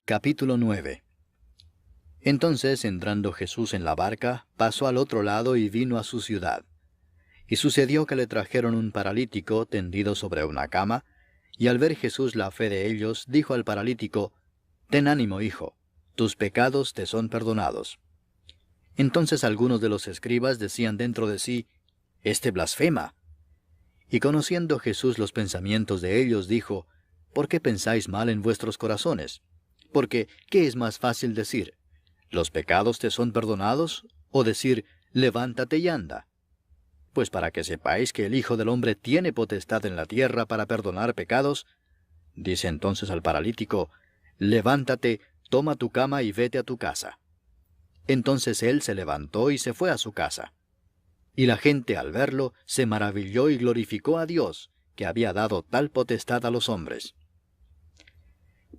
Capítulo 9. Entonces, entrando Jesús en la barca, pasó al otro lado y vino a su ciudad. Y sucedió que le trajeron un paralítico tendido sobre una cama, y al ver Jesús la fe de ellos, dijo al paralítico: «Ten ánimo, hijo, tus pecados te son perdonados». Entonces algunos de los escribas decían dentro de sí: «Este blasfema». Y conociendo Jesús los pensamientos de ellos, dijo: «¿Por qué pensáis mal en vuestros corazones? Porque, ¿qué es más fácil decir? ¿Los pecados te son perdonados? ¿O decir, levántate y anda? Pues para que sepáis que el Hijo del Hombre tiene potestad en la tierra para perdonar pecados». Dice entonces al paralítico: «Levántate, toma tu cama y vete a tu casa». Entonces él se levantó y se fue a su casa. Y la gente al verlo se maravilló y glorificó a Dios, que había dado tal potestad a los hombres.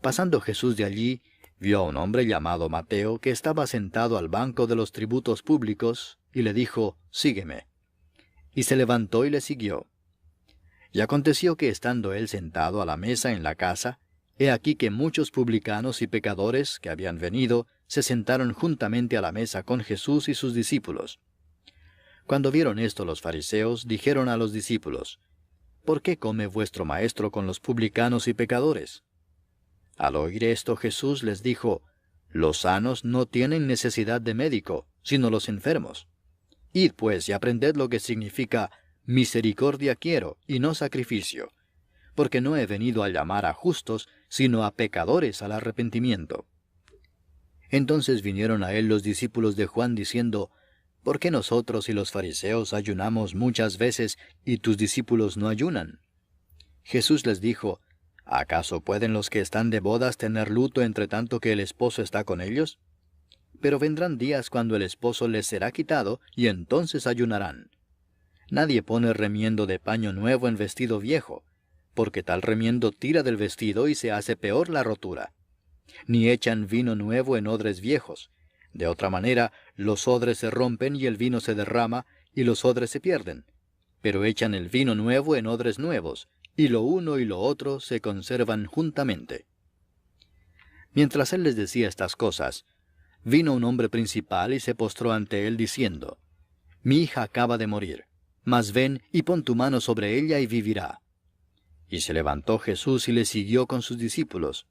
Pasando Jesús de allí, vio a un hombre llamado Mateo, que estaba sentado al banco de los tributos públicos, y le dijo: «Sígueme». Y se levantó y le siguió. Y aconteció que estando él sentado a la mesa en la casa, he aquí que muchos publicanos y pecadores que habían venido se sentaron juntamente a la mesa con Jesús y sus discípulos. Cuando vieron esto los fariseos, dijeron a los discípulos: «¿Por qué come vuestro maestro con los publicanos y pecadores?». Al oír esto Jesús les dijo: «Los sanos no tienen necesidad de médico, sino los enfermos. Id pues y aprended lo que significa: misericordia quiero, y no sacrificio, porque no he venido a llamar a justos, sino a pecadores al arrepentimiento». Entonces vinieron a él los discípulos de Juan diciendo: «¿Por qué nosotros y los fariseos ayunamos muchas veces, y tus discípulos no ayunan?». Jesús les dijo: «¿Acaso pueden los que están de bodas tener luto entre tanto que el esposo está con ellos? Pero vendrán días cuando el esposo les será quitado, y entonces ayunarán. Nadie pone remiendo de paño nuevo en vestido viejo, porque tal remiendo tira del vestido y se hace peor la rotura. Ni echan vino nuevo en odres viejos. De otra manera, los odres se rompen y el vino se derrama, y los odres se pierden. Pero echan el vino nuevo en odres nuevos, y lo uno y lo otro se conservan juntamente». Mientras él les decía estas cosas, vino un hombre principal y se postró ante él diciendo: «Mi hija acaba de morir, mas ven y pon tu mano sobre ella y vivirá». Y se levantó Jesús y le siguió con sus discípulos.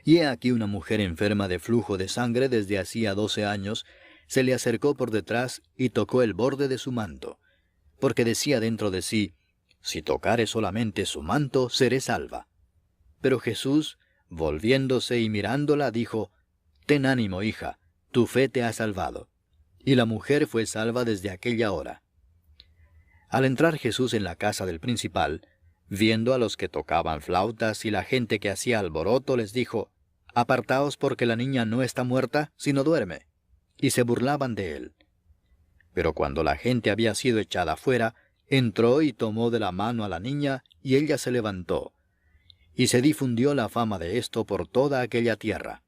Y he aquí una mujer enferma de flujo de sangre desde hacía 12 años, se le acercó por detrás y tocó el borde de su manto, porque decía dentro de sí: «Si tocare solamente su manto, seré salva». Pero Jesús, volviéndose y mirándola, dijo: «Ten ánimo, hija, tu fe te ha salvado». Y la mujer fue salva desde aquella hora. Al entrar Jesús en la casa del principal, viendo a los que tocaban flautas y la gente que hacía alboroto, les dijo: «Apartaos, porque la niña no está muerta, sino duerme». Y se burlaban de él. Pero cuando la gente había sido echada fuera, entró y tomó de la mano a la niña, y ella se levantó. Y se difundió la fama de esto por toda aquella tierra.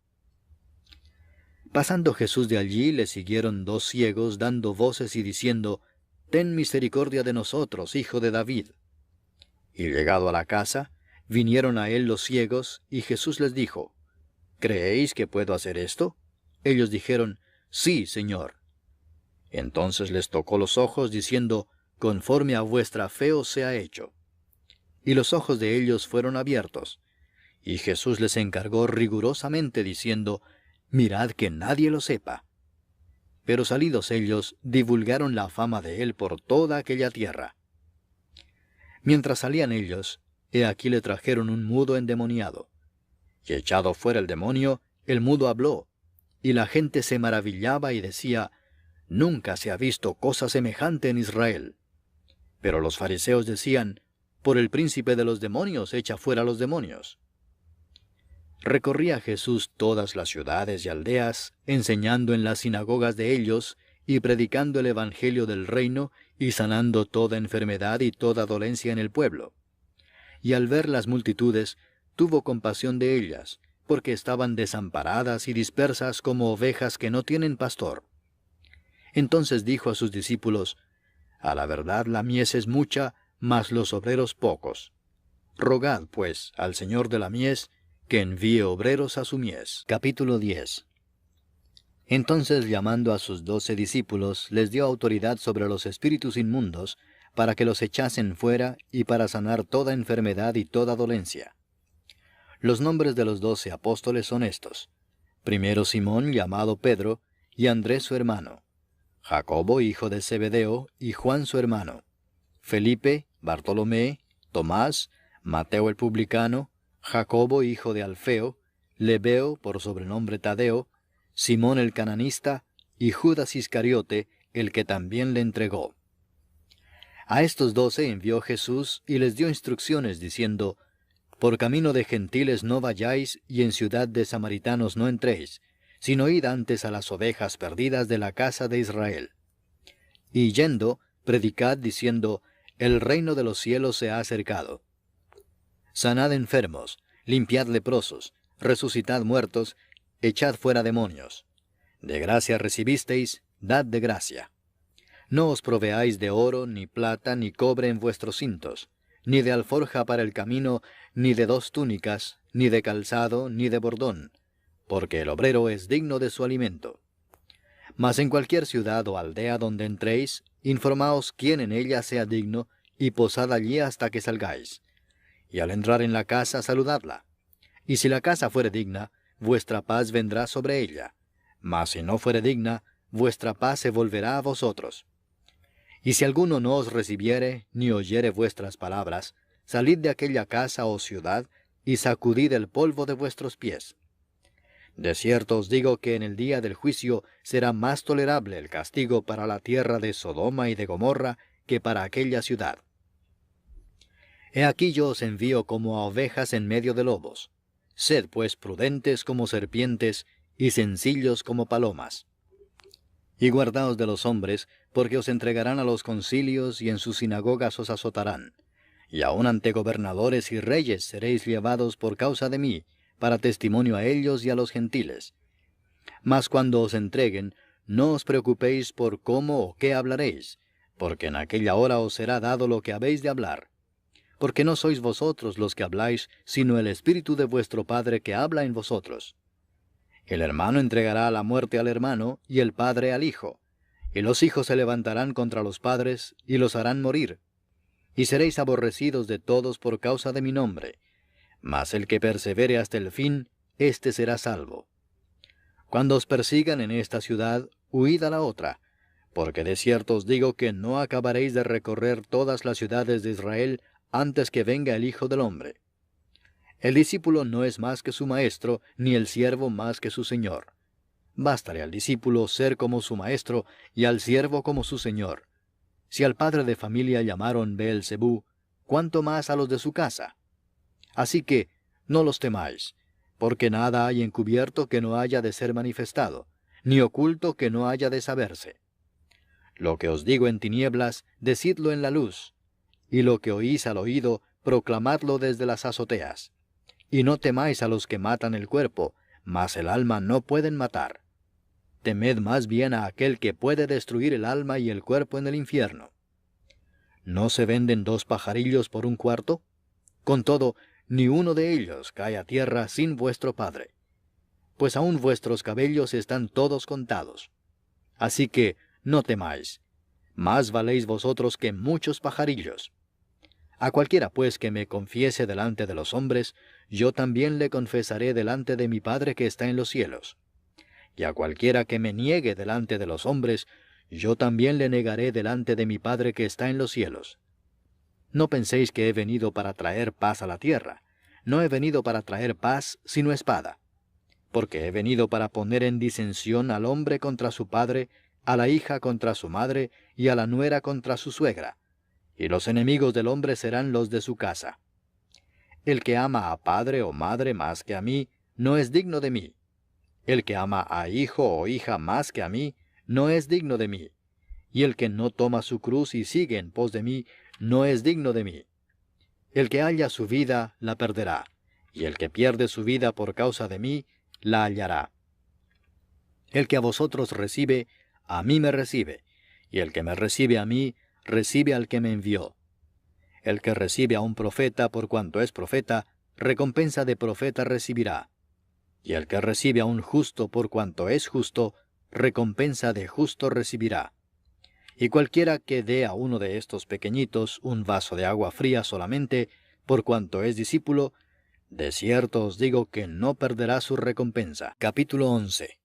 Pasando Jesús de allí, le siguieron 2 ciegos, dando voces y diciendo: «Ten misericordia de nosotros, hijo de David». Y llegado a la casa, vinieron a él los ciegos, y Jesús les dijo: «¿Creéis que puedo hacer esto?». Ellos dijeron: «Sí, Señor». Entonces les tocó los ojos, diciendo: «Conforme a vuestra fe os sea hecho». Y los ojos de ellos fueron abiertos. Y Jesús les encargó rigurosamente, diciendo: «Mirad que nadie lo sepa». Pero salidos ellos, divulgaron la fama de él por toda aquella tierra. Mientras salían ellos, he aquí le trajeron un mudo endemoniado. Y echado fuera el demonio, el mudo habló, y la gente se maravillaba y decía: «Nunca se ha visto cosa semejante en Israel». Pero los fariseos decían: «Por el príncipe de los demonios echa fuera los demonios». Recorría Jesús todas las ciudades y aldeas, enseñando en las sinagogas de ellos, y predicando el evangelio del reino, y sanando toda enfermedad y toda dolencia en el pueblo. Y al ver las multitudes, tuvo compasión de ellas, porque estaban desamparadas y dispersas como ovejas que no tienen pastor. Entonces dijo a sus discípulos: «A la verdad la mies es mucha, mas los obreros pocos. Rogad, pues, al Señor de la mies, que envíe obreros a su mies. Capítulo 10. Entonces, llamando a sus 12 discípulos, les dio autoridad sobre los espíritus inmundos, para que los echasen fuera y para sanar toda enfermedad y toda dolencia. Los nombres de los 12 apóstoles son estos: primero Simón, llamado Pedro, y Andrés su hermano; Jacobo, hijo de Zebedeo, y Juan su hermano; Felipe, Bartolomé, Tomás, Mateo el publicano, Jacobo, hijo de Alfeo, Lebeo, por sobrenombre Tadeo, Simón el cananista, y Judas Iscariote, el que también le entregó. A estos 12 envió Jesús y les dio instrucciones, diciendo: Por camino de gentiles no vayáis, y en ciudad de samaritanos no entréis, sino id antes a las ovejas perdidas de la casa de Israel. Y yendo, predicad, diciendo: El reino de los cielos se ha acercado. Sanad enfermos, limpiad leprosos, resucitad muertos, echad fuera demonios. De gracia recibisteis, dad de gracia. No os proveáis de oro, ni plata, ni cobre en vuestros cintos, ni de alforja para el camino, ni de 2 túnicas, ni de calzado, ni de bordón, porque el obrero es digno de su alimento. Mas en cualquier ciudad o aldea donde entréis, informaos quién en ella sea digno, y posad allí hasta que salgáis. Y al entrar en la casa, saludadla. Y si la casa fuere digna, vuestra paz vendrá sobre ella. Mas si no fuere digna, vuestra paz se volverá a vosotros. Y si alguno no os recibiere, ni oyere vuestras palabras, salid de aquella casa o ciudad, y sacudid el polvo de vuestros pies. De cierto os digo que en el día del juicio será más tolerable el castigo para la tierra de Sodoma y de Gomorra que para aquella ciudad. He aquí yo os envío como a ovejas en medio de lobos. Sed pues prudentes como serpientes, y sencillos como palomas. Y guardaos de los hombres, porque os entregarán a los concilios, y en sus sinagogas os azotarán. Y aun ante gobernadores y reyes seréis llevados por causa de mí, para testimonio a ellos y a los gentiles. Mas cuando os entreguen, no os preocupéis por cómo o qué hablaréis, porque en aquella hora os será dado lo que habéis de hablar. Porque no sois vosotros los que habláis, sino el Espíritu de vuestro Padre que habla en vosotros. El hermano entregará a la muerte al hermano, y el padre al hijo. Y los hijos se levantarán contra los padres, y los harán morir. Y seréis aborrecidos de todos por causa de mi nombre. Mas el que persevere hasta el fin, éste será salvo. Cuando os persigan en esta ciudad, huid a la otra, porque de cierto os digo que no acabaréis de recorrer todas las ciudades de Israel antes que venga el Hijo del Hombre. El discípulo no es más que su maestro, ni el siervo más que su señor. Bástale al discípulo ser como su maestro, y al siervo como su señor. Si al padre de familia llamaron Beelzebú, ¿cuánto más a los de su casa? Así que, no los temáis, porque nada hay encubierto que no haya de ser manifestado, ni oculto que no haya de saberse. Lo que os digo en tinieblas, decidlo en la luz, y lo que oís al oído, proclamadlo desde las azoteas. Y no temáis a los que matan el cuerpo, mas el alma no pueden matar. Temed más bien a aquel que puede destruir el alma y el cuerpo en el infierno. ¿No se venden 2 pajarillos por 1 cuarto? Con todo, ni uno de ellos cae a tierra sin vuestro Padre. Pues aun vuestros cabellos están todos contados. Así que no temáis, más valéis vosotros que muchos pajarillos. A cualquiera pues que me confiese delante de los hombres, yo también le confesaré delante de mi Padre que está en los cielos. Y a cualquiera que me niegue delante de los hombres, yo también le negaré delante de mi Padre que está en los cielos. No penséis que he venido para traer paz a la tierra. No he venido para traer paz, sino espada. Porque he venido para poner en disensión al hombre contra su padre, a la hija contra su madre, y a la nuera contra su suegra. Y los enemigos del hombre serán los de su casa. El que ama a padre o madre más que a mí, no es digno de mí. El que ama a hijo o hija más que a mí, no es digno de mí. Y el que no toma su cruz y sigue en pos de mí, no es digno de mí. El que halla su vida, la perderá, y el que pierde su vida por causa de mí, la hallará. El que a vosotros recibe, a mí me recibe, y el que me recibe a mí, recibe al que me envió. El que recibe a un profeta por cuanto es profeta, recompensa de profeta recibirá. Y el que recibe a un justo por cuanto es justo, recompensa de justo recibirá. Y cualquiera que dé a uno de estos pequeñitos un vaso de agua fría solamente, por cuanto es discípulo, de cierto os digo que no perderá su recompensa. Capítulo 11.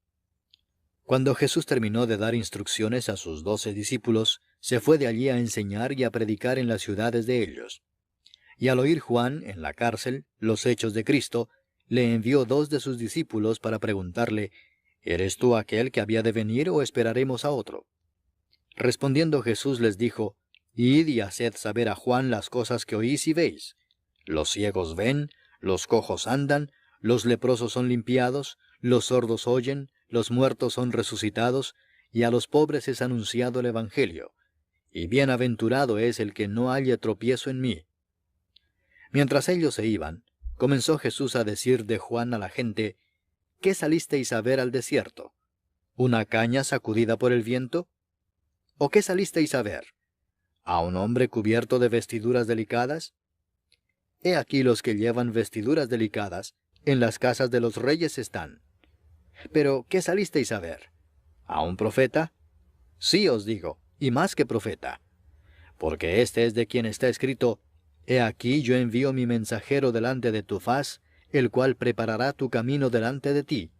Cuando Jesús terminó de dar instrucciones a sus 12 discípulos, se fue de allí a enseñar y a predicar en las ciudades de ellos. Y al oír Juan, en la cárcel, los hechos de Cristo, le envió 2 de sus discípulos para preguntarle, ¿eres tú aquel que había de venir o esperaremos a otro? Respondiendo Jesús les dijo, Id y haced saber a Juan las cosas que oís y veis. Los ciegos ven, los cojos andan, los leprosos son limpiados, los sordos oyen, los muertos son resucitados, y a los pobres es anunciado el Evangelio. Y bienaventurado es el que no halle tropiezo en mí. Mientras ellos se iban, comenzó Jesús a decir de Juan a la gente, ¿qué salisteis a ver al desierto? ¿Una caña sacudida por el viento? ¿O qué salisteis a ver? ¿A un hombre cubierto de vestiduras delicadas? He aquí los que llevan vestiduras delicadas, en las casas de los reyes están. Pero, ¿qué salisteis a ver? ¿A un profeta? Sí os digo, y más que profeta. Porque este es de quien está escrito, He aquí yo envío mi mensajero delante de tu faz, el cual preparará tu camino delante de ti.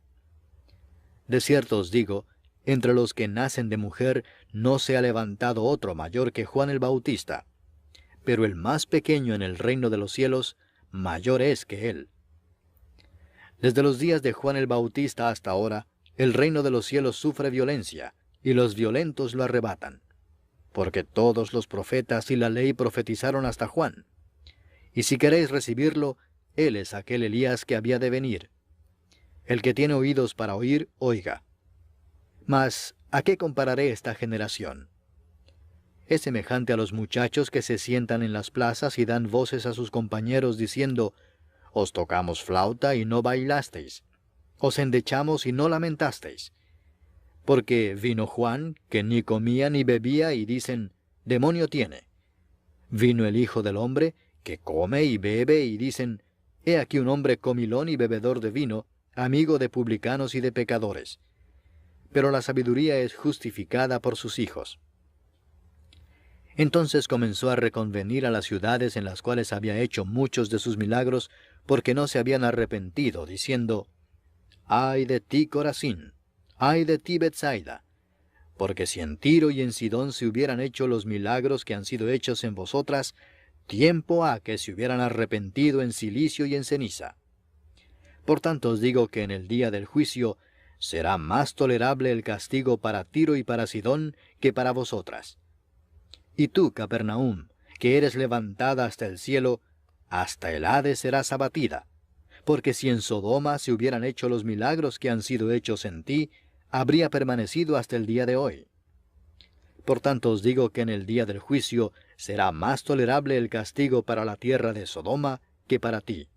De cierto os digo, entre los que nacen de mujer no se ha levantado otro mayor que Juan el Bautista, pero el más pequeño en el reino de los cielos, mayor es que él. Desde los días de Juan el Bautista hasta ahora, el reino de los cielos sufre violencia, y los violentos lo arrebatan. Porque todos los profetas y la ley profetizaron hasta Juan. Y si queréis recibirlo, él es aquel Elías que había de venir. El que tiene oídos para oír, oiga. Mas, ¿a qué compararé esta generación? Es semejante a los muchachos que se sientan en las plazas y dan voces a sus compañeros diciendo, Os tocamos flauta y no bailasteis, os endechamos y no lamentasteis. Porque vino Juan, que ni comía ni bebía, y dicen, Demonio tiene. Vino el Hijo del Hombre, que come y bebe, y dicen, He aquí un hombre comilón y bebedor de vino, amigo de publicanos y de pecadores. Pero la sabiduría es justificada por sus hijos. Entonces comenzó a reconvenir a las ciudades en las cuales había hecho muchos de sus milagros, porque no se habían arrepentido, diciendo, Ay de ti, Corazín, ay de ti, Betsaida, porque si en Tiro y en Sidón se hubieran hecho los milagros que han sido hechos en vosotras, tiempo ha que se hubieran arrepentido en cilicio y en ceniza. Por tanto os digo que en el día del juicio será más tolerable el castigo para Tiro y para Sidón que para vosotras. Y tú, Capernaum, que eres levantada hasta el cielo, hasta el Hades serás abatida. Porque si en Sodoma se hubieran hecho los milagros que han sido hechos en ti, habría permanecido hasta el día de hoy. Por tanto os digo que en el día del juicio será más tolerable el castigo para la tierra de Sodoma que para ti.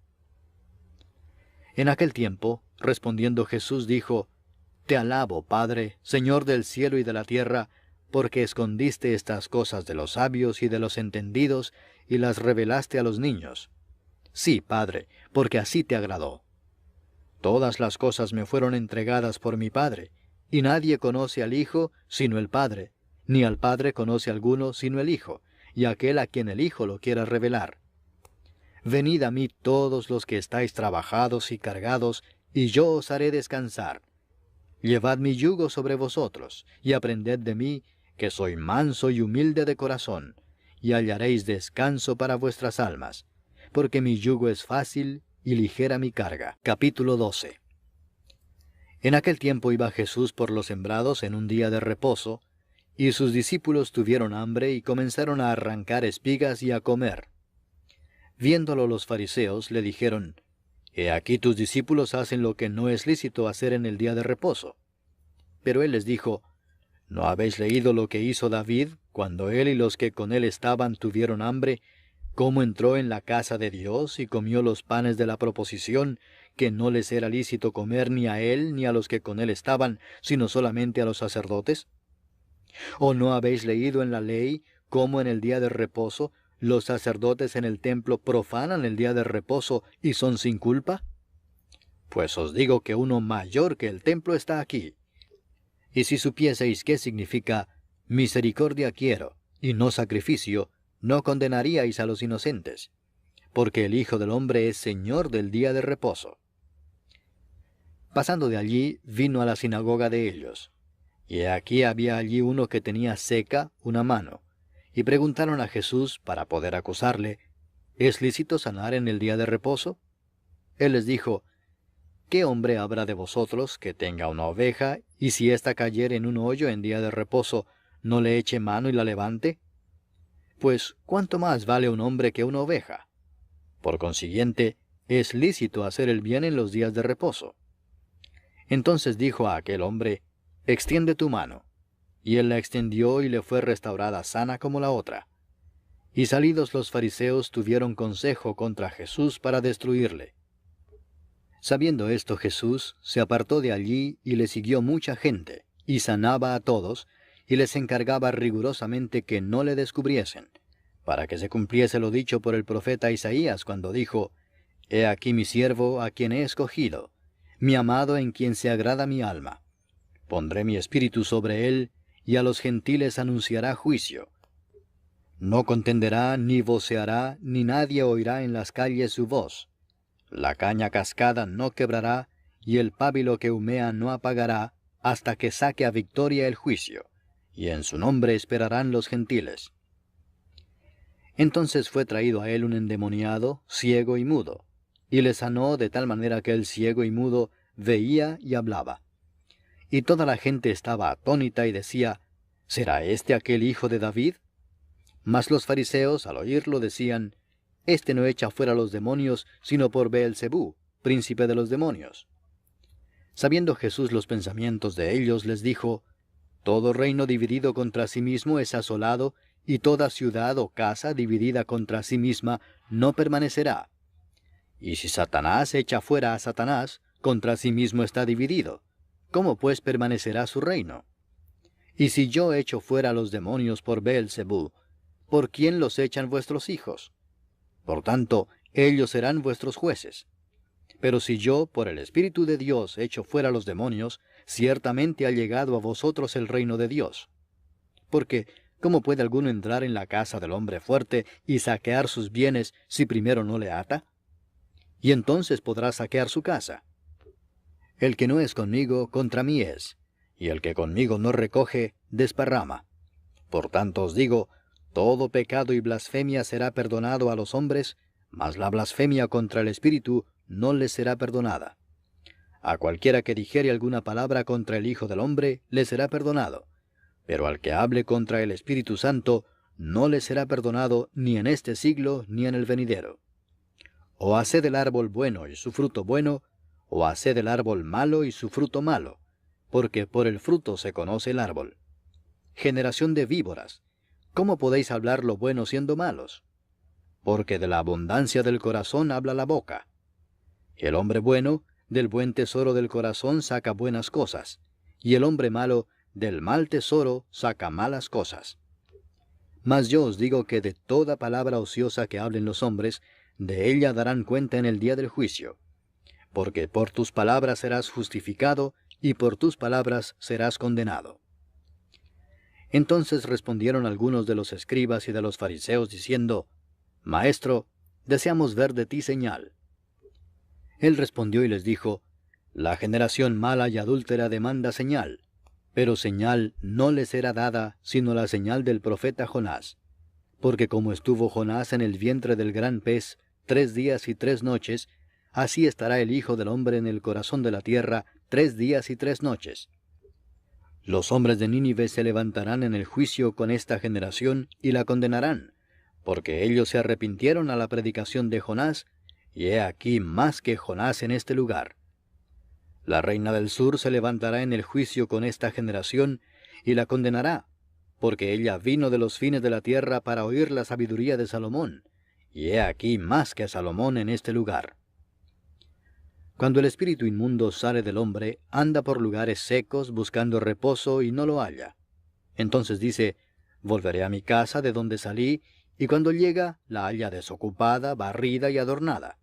En aquel tiempo, respondiendo Jesús dijo, Te alabo, Padre, Señor del cielo y de la tierra, porque escondiste estas cosas de los sabios y de los entendidos, y las revelaste a los niños. Sí, Padre, porque así te agradó. Todas las cosas me fueron entregadas por mi Padre, y nadie conoce al Hijo sino el Padre, ni al Padre conoce alguno sino el Hijo, y aquel a quien el Hijo lo quiera revelar. Venid a mí todos los que estáis trabajados y cargados, y yo os haré descansar. Llevad mi yugo sobre vosotros, y aprended de mí, que soy manso y humilde de corazón, y hallaréis descanso para vuestras almas, porque mi yugo es fácil y ligera mi carga. Capítulo 12. En aquel tiempo iba Jesús por los sembrados en un día de reposo, y sus discípulos tuvieron hambre y comenzaron a arrancar espigas y a comer. Viéndolo los fariseos, le dijeron, He aquí tus discípulos hacen lo que no es lícito hacer en el día de reposo. Pero él les dijo, ¿No habéis leído lo que hizo David, cuando él y los que con él estaban tuvieron hambre, cómo entró en la casa de Dios y comió los panes de la proposición, que no les era lícito comer ni a él ni a los que con él estaban, sino solamente a los sacerdotes? ¿O no habéis leído en la ley cómo en el día de reposo los sacerdotes en el templo profanan el día de reposo y son sin culpa? Pues os digo que uno mayor que el templo está aquí. Y si supieseis qué significa misericordia quiero, y no sacrificio, no condenaríais a los inocentes, porque el Hijo del Hombre es Señor del día de reposo. Pasando de allí, vino a la sinagoga de ellos. Y aquí había allí uno que tenía seca una mano. Y preguntaron a Jesús, para poder acusarle, ¿es lícito sanar en el día de reposo? Él les dijo, ¿qué hombre habrá de vosotros que tenga una oveja, y si ésta cayere en un hoyo en día de reposo, no le eche mano y la levante? Pues, ¿cuánto más vale un hombre que una oveja? Por consiguiente, es lícito hacer el bien en los días de reposo. Entonces dijo a aquel hombre, extiende tu mano. Y él la extendió y le fue restaurada sana como la otra. Y salidos los fariseos tuvieron consejo contra Jesús para destruirle. Sabiendo esto Jesús se apartó de allí y le siguió mucha gente, y sanaba a todos, y les encargaba rigurosamente que no le descubriesen, para que se cumpliese lo dicho por el profeta Isaías cuando dijo, He aquí mi siervo a quien he escogido, mi amado en quien se agrada mi alma. Pondré mi espíritu sobre él, y a los gentiles anunciará juicio. No contenderá, ni voceará, ni nadie oirá en las calles su voz. La caña cascada no quebrará, y el pábilo que humea no apagará, hasta que saque a victoria el juicio, y en su nombre esperarán los gentiles. Entonces fue traído a él un endemoniado, ciego y mudo, y le sanó de tal manera que el ciego y mudo veía y hablaba. Y toda la gente estaba atónita y decía, ¿será este aquel hijo de David? Mas los fariseos, al oírlo, decían, Este no echa fuera los demonios, sino por Beelzebú, príncipe de los demonios. Sabiendo Jesús los pensamientos de ellos, les dijo, Todo reino dividido contra sí mismo es asolado, y toda ciudad o casa dividida contra sí misma no permanecerá. Y si Satanás echa fuera a Satanás, contra sí mismo está dividido. ¿Cómo pues permanecerá su reino? Y si yo echo fuera a los demonios por Beelzebú, ¿por quién los echan vuestros hijos? Por tanto, ellos serán vuestros jueces. Pero si yo, por el Espíritu de Dios, echo fuera los demonios, ciertamente ha llegado a vosotros el reino de Dios. Porque, ¿cómo puede alguno entrar en la casa del hombre fuerte y saquear sus bienes si primero no le ata? Y entonces podrá saquear su casa. El que no es conmigo, contra mí es, y el que conmigo no recoge, desparrama. Por tanto os digo, todo pecado y blasfemia será perdonado a los hombres, mas la blasfemia contra el Espíritu no les será perdonada. A cualquiera que dijere alguna palabra contra el Hijo del Hombre, le será perdonado, pero al que hable contra el Espíritu Santo, no le será perdonado ni en este siglo ni en el venidero. O haced el árbol bueno y su fruto bueno, o haced el árbol malo y su fruto malo, porque por el fruto se conoce el árbol. Generación de víboras, ¿cómo podéis hablar lo bueno siendo malos? Porque de la abundancia del corazón habla la boca. El hombre bueno, del buen tesoro del corazón saca buenas cosas, y el hombre malo, del mal tesoro saca malas cosas. Mas yo os digo que de toda palabra ociosa que hablen los hombres, de ella darán cuenta en el día del juicio. Porque por tus palabras serás justificado, y por tus palabras serás condenado. Entonces respondieron algunos de los escribas y de los fariseos, diciendo, Maestro, deseamos ver de ti señal. Él respondió y les dijo, La generación mala y adúltera demanda señal, pero señal no les será dada, sino la señal del profeta Jonás. Porque como estuvo Jonás en el vientre del gran pez 3 días y 3 noches, así estará el Hijo del Hombre en el corazón de la tierra 3 días y 3 noches. Los hombres de Nínive se levantarán en el juicio con esta generación y la condenarán, porque ellos se arrepintieron a la predicación de Jonás, y he aquí más que Jonás en este lugar. La reina del sur se levantará en el juicio con esta generación, y la condenará, porque ella vino de los fines de la tierra para oír la sabiduría de Salomón, y he aquí más que Salomón en este lugar. Cuando el espíritu inmundo sale del hombre, anda por lugares secos buscando reposo y no lo halla. Entonces dice, Volveré a mi casa de donde salí, y cuando llega la halla desocupada, barrida y adornada.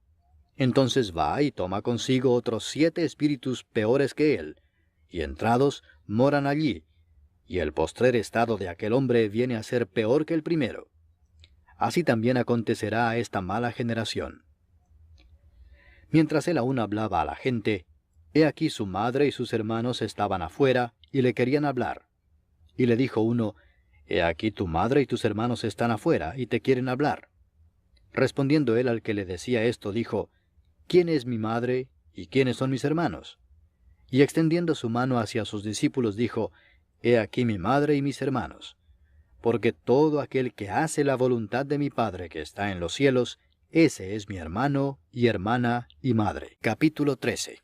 Entonces va y toma consigo otros 7 espíritus peores que él, y entrados moran allí, y el postrer estado de aquel hombre viene a ser peor que el primero. Así también acontecerá a esta mala generación. Mientras él aún hablaba a la gente, he aquí su madre y sus hermanos estaban afuera y le querían hablar. Y le dijo uno, he aquí tu madre y tus hermanos están afuera y te quieren hablar. Respondiendo él al que le decía esto, dijo, ¿quién es mi madre y quiénes son mis hermanos? Y extendiendo su mano hacia sus discípulos dijo, he aquí mi madre y mis hermanos. Porque todo aquel que hace la voluntad de mi Padre que está en los cielos, ese es mi hermano y hermana y madre. Capítulo 13.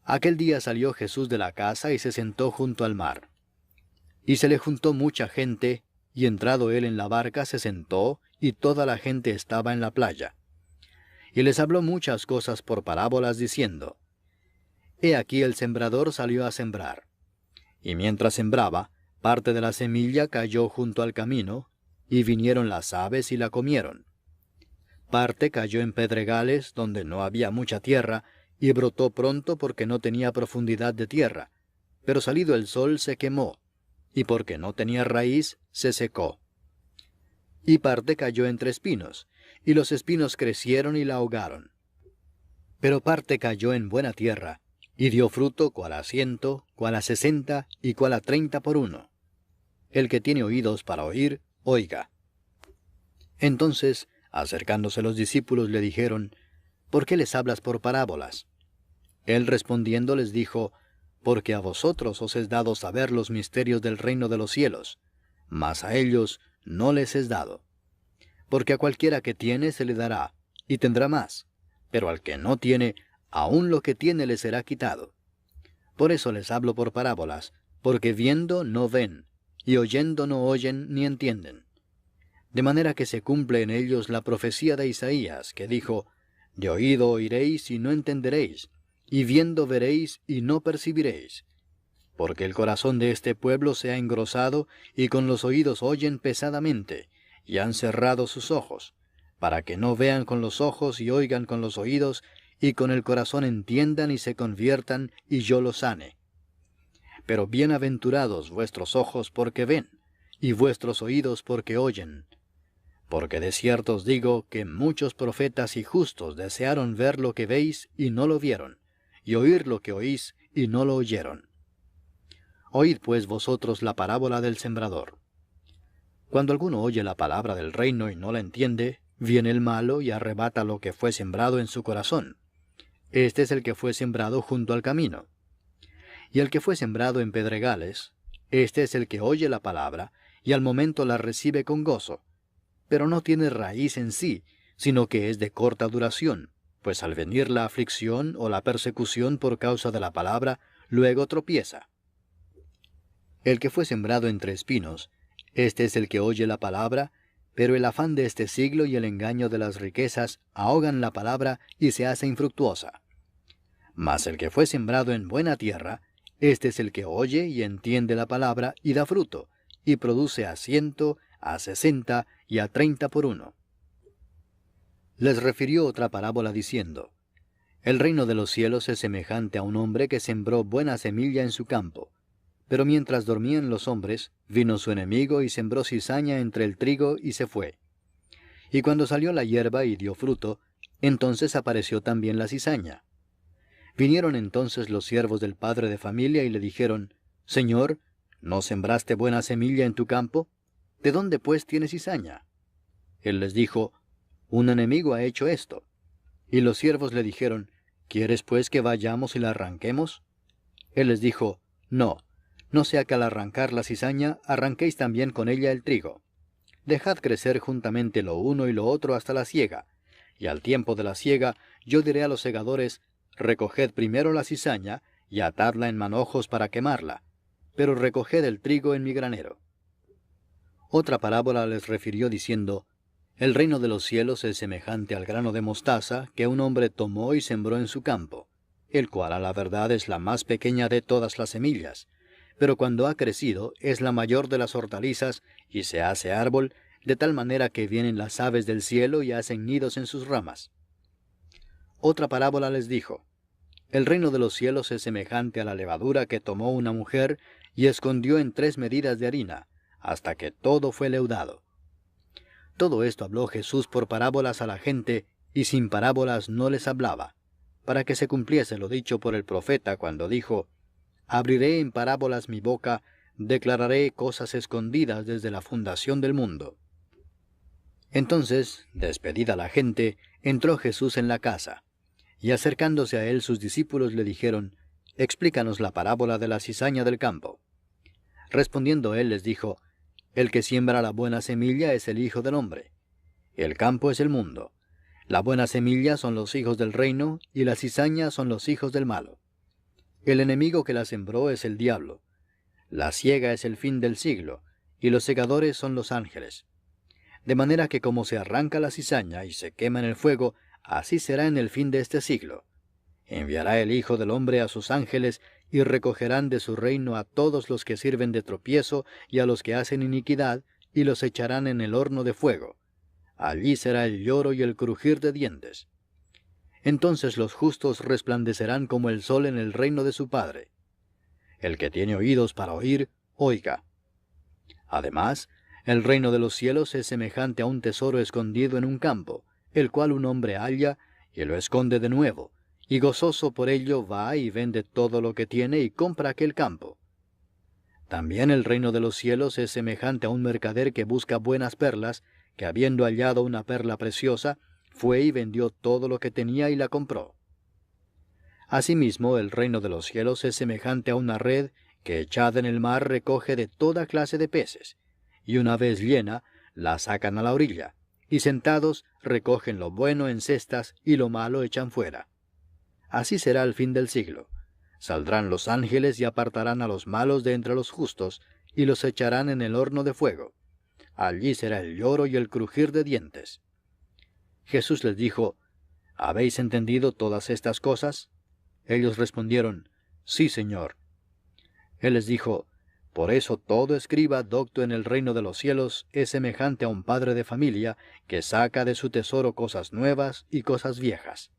Aquel día salió Jesús de la casa y se sentó junto al mar. Y se le juntó mucha gente, y entrado él en la barca se sentó, y toda la gente estaba en la playa. Y les habló muchas cosas por parábolas, diciendo, he aquí el sembrador salió a sembrar. Y mientras sembraba, parte de la semilla cayó junto al camino, y vinieron las aves y la comieron. Parte cayó en pedregales, donde no había mucha tierra, y brotó pronto porque no tenía profundidad de tierra, pero salido el sol se quemó, y porque no tenía raíz, se secó. Y parte cayó entre espinos, y los espinos crecieron y la ahogaron. Pero parte cayó en buena tierra, y dio fruto cual a 100, cual a 60, y cual a 30 por uno. El que tiene oídos para oír, oiga. Entonces, acercándose los discípulos, le dijeron, ¿por qué les hablas por parábolas? Él respondiendo les dijo, porque a vosotros os es dado saber los misterios del reino de los cielos, mas a ellos no les es dado. Porque a cualquiera que tiene se le dará, y tendrá más, pero al que no tiene, aun lo que tiene le será quitado. Por eso les hablo por parábolas, porque viendo no ven, y oyendo no oyen ni entienden. De manera que se cumple en ellos la profecía de Isaías, que dijo, de oído oiréis y no entenderéis, y viendo veréis y no percibiréis. Porque el corazón de este pueblo se ha engrosado, y con los oídos oyen pesadamente, y han cerrado sus ojos, para que no vean con los ojos y oigan con los oídos, y con el corazón entiendan y se conviertan, y yo los sane. Pero bienaventurados vuestros ojos porque ven, y vuestros oídos porque oyen. Porque de cierto os digo que muchos profetas y justos desearon ver lo que veis y no lo vieron, y oír lo que oís y no lo oyeron. Oíd pues vosotros la parábola del sembrador. Cuando alguno oye la palabra del reino y no la entiende, viene el malo y arrebata lo que fue sembrado en su corazón. Este es el que fue sembrado junto al camino. Y el que fue sembrado en pedregales, este es el que oye la palabra, y al momento la recibe con gozo, pero no tiene raíz en sí, sino que es de corta duración, pues al venir la aflicción o la persecución por causa de la palabra, luego tropieza. El que fue sembrado entre espinos, este es el que oye la palabra, pero el afán de este siglo y el engaño de las riquezas ahogan la palabra y se hace infructuosa. Mas el que fue sembrado en buena tierra, este es el que oye y entiende la palabra y da fruto, y produce a 100, a 60 y a 30 por uno. Les refirió otra parábola diciendo, el reino de los cielos es semejante a un hombre que sembró buena semilla en su campo. Pero mientras dormían los hombres, vino su enemigo y sembró cizaña entre el trigo y se fue. Y cuando salió la hierba y dio fruto, entonces apareció también la cizaña. Vinieron entonces los siervos del padre de familia y le dijeron, Señor, ¿no sembraste buena semilla en tu campo? ¿De dónde pues tienes cizaña? Él les dijo, un enemigo ha hecho esto. Y los siervos le dijeron, ¿quieres pues que vayamos y la arranquemos? Él les dijo, no sea que al arrancar la cizaña arranquéis también con ella el trigo. Dejad crecer juntamente lo uno y lo otro hasta la siega, y al tiempo de la siega yo diré a los segadores, recoged primero la cizaña y atadla en manojos para quemarla, pero recoged el trigo en mi granero. Otra parábola les refirió diciendo, el reino de los cielos es semejante al grano de mostaza que un hombre tomó y sembró en su campo, el cual a la verdad es la más pequeña de todas las semillas, pero cuando ha crecido es la mayor de las hortalizas y se hace árbol de tal manera que vienen las aves del cielo y hacen nidos en sus ramas. Otra parábola les dijo: El reino de los cielos es semejante a la levadura que tomó una mujer y escondió en 3 medidas de harina, hasta que todo fue leudado. Todo esto habló Jesús por parábolas a la gente, y sin parábolas no les hablaba, para que se cumpliese lo dicho por el profeta cuando dijo: Abriré en parábolas mi boca, declararé cosas escondidas desde la fundación del mundo. Entonces, despedida la gente, entró Jesús en la casa, y acercándose a él sus discípulos le dijeron: Explícanos la parábola de la cizaña del campo. Respondiendo él les dijo: El que siembra la buena semilla es el Hijo del hombre. El campo es el mundo. La buena semilla son los hijos del reino, y la cizaña son los hijos del malo. El enemigo que la sembró es el diablo. La siega es el fin del siglo, y los segadores son los ángeles. De manera que como se arranca la cizaña y se quema en el fuego, así será en el fin de este siglo. Enviará el Hijo del hombre a sus ángeles, y recogerán de su reino a todos los que sirven de tropiezo y a los que hacen iniquidad, y los echarán en el horno de fuego. Allí será el lloro y el crujir de dientes. Entonces los justos resplandecerán como el sol en el reino de su Padre. El que tiene oídos para oír, oiga. Además, el reino de los cielos es semejante a un tesoro escondido en un campo, el cual un hombre halla, y lo esconde de nuevo, y gozoso por ello va y vende todo lo que tiene y compra aquel campo. También el reino de los cielos es semejante a un mercader que busca buenas perlas, que habiendo hallado una perla preciosa, fue y vendió todo lo que tenía y la compró. Asimismo, el reino de los cielos es semejante a una red que echada en el mar recoge de toda clase de peces, y una vez llena, la sacan a la orilla, y sentados recogen lo bueno en cestas y lo malo echan fuera. Así será el fin del siglo. Saldrán los ángeles y apartarán a los malos de entre los justos, y los echarán en el horno de fuego. Allí será el lloro y el crujir de dientes. Jesús les dijo: ¿Habéis entendido todas estas cosas? Ellos respondieron: Sí, Señor. Él les dijo: Por eso todo escriba docto en el reino de los cielos es semejante a un padre de familia que saca de su tesoro cosas nuevas y cosas viejas.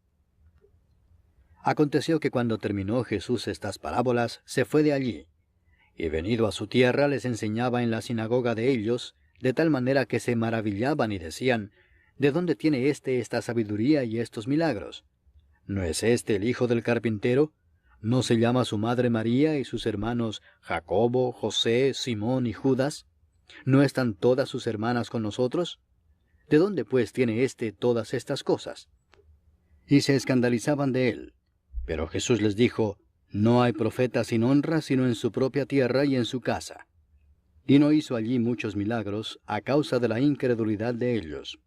Aconteció que cuando terminó Jesús estas parábolas, se fue de allí, y venido a su tierra les enseñaba en la sinagoga de ellos, de tal manera que se maravillaban y decían: ¿De dónde tiene esta sabiduría y estos milagros? ¿No es este el hijo del carpintero? ¿No se llama su madre María y sus hermanos Jacobo, José, Simón y Judas? ¿No están todas sus hermanas con nosotros? ¿De dónde pues tiene todas estas cosas? Y se escandalizaban de él. Pero Jesús les dijo: No hay profeta sin honra sino en su propia tierra y en su casa. Y no hizo allí muchos milagros a causa de la incredulidad de ellos.